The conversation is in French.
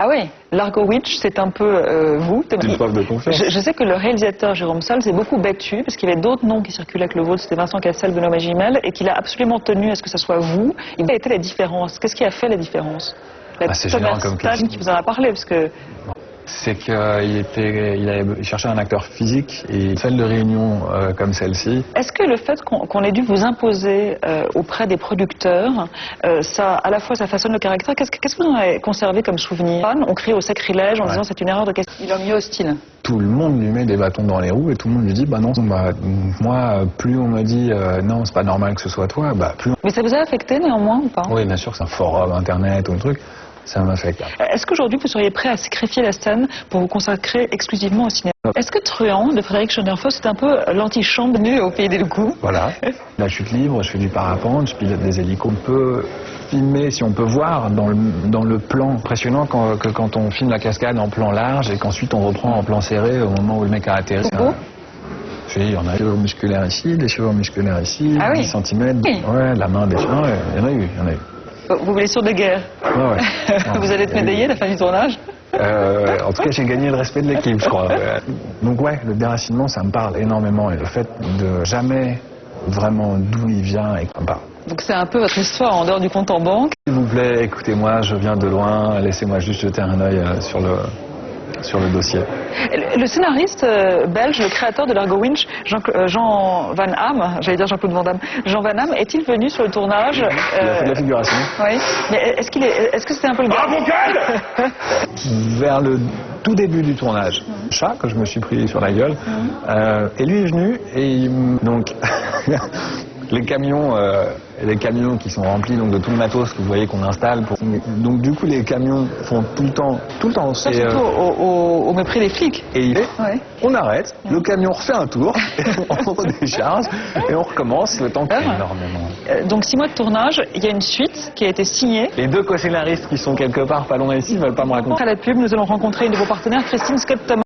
Ah oui, Largo Winch, c'est un peu vous. Une preuve de confiance. Je sais que le réalisateur Jérôme Sol s'est beaucoup battu parce qu'il y avait d'autres noms qui circulaient avec le vôtre, c'était Vincent Cassel, Benoît Magimel, et qu'il a absolument tenu à ce que ce soit vous. Quelle a été la différence? Qu'est-ce qui a fait la différence? C'est gênant comme Stan qui vous en a parlé, parce que... C'est qu'il il cherchait un acteur physique et une salle de réunion comme celle-ci. Est-ce que le fait qu'on ait dû vous imposer auprès des producteurs, ça, à la fois ça façonne le caractère, qu'est-ce que vous en avez conservé comme souvenir? On crie au sacrilège en disant c'est une erreur de casting. Il a mieux hostile. Tout le monde lui met des bâtons dans les roues et tout le monde lui dit bah non, moi plus on me dit non c'est pas normal que ce soit toi, bah plus... Mais ça vous a affecté néanmoins ou pas? Oui bien sûr, c'est un forum internet ou un truc. Ça m'affecte. Est-ce qu'aujourd'hui vous seriez prêt à sacrifier la scène pour vous consacrer exclusivement au cinéma? Est-ce que Truand de Frédéric Schoenderfoss c'est un peu l'antichambre nue au Pays des Loups? Voilà. La chute libre, je fais du parapente, je pilote des hélicos. On peut filmer, si on peut voir dans le plan impressionnant quand on filme la cascade en plan large et qu'ensuite on reprend en plan serré au moment où le mec a atterri. Il y en a des cheveux musculaires ici, des cheveux musculaires ici, ah 10 cm, ouais, la main des cheveux, il y en a eu. Vous blessure de guerre. Ouais. Vous allez être médaillé à la fin du tournage? En tout cas, j'ai gagné le respect de l'équipe, je crois. Donc ouais, le déracinement, ça me parle énormément. Et le fait de jamais vraiment d'où il vient, et ça me parle. Donc c'est un peu votre histoire en dehors du compte en banque. S'il vous plaît, écoutez-moi, je viens de loin. Laissez-moi juste jeter un œil sur le dossier. Le scénariste belge, le créateur de Largo Winch, Jean Van Hamme, j'allais dire Jean-Claude Van Damme, Jean Van Hamme, est-il venu sur le tournage? Il a fait de la figuration. Oui, mais est-ce que c'était un peu le gars? Vers le tout début du tournage, chat que je me suis pris sur la gueule, et lui est venu et donc les camions qui sont remplis donc de tout le matos que vous voyez qu'on installe donc du coup les camions font tout le temps surtout au mépris des flics. Et on arrête, le camion refait un tour, on redécharge et on recommence le temps qu'il y a énormément. Donc 6 mois de tournage, il y a une suite qui a été signée. Les 2 co-scénaristes qui sont quelque part pas loin ici ne veulent pas me raconter. Après la pub, nous allons rencontrer une de vos partenaires, Christine Scott Thomas.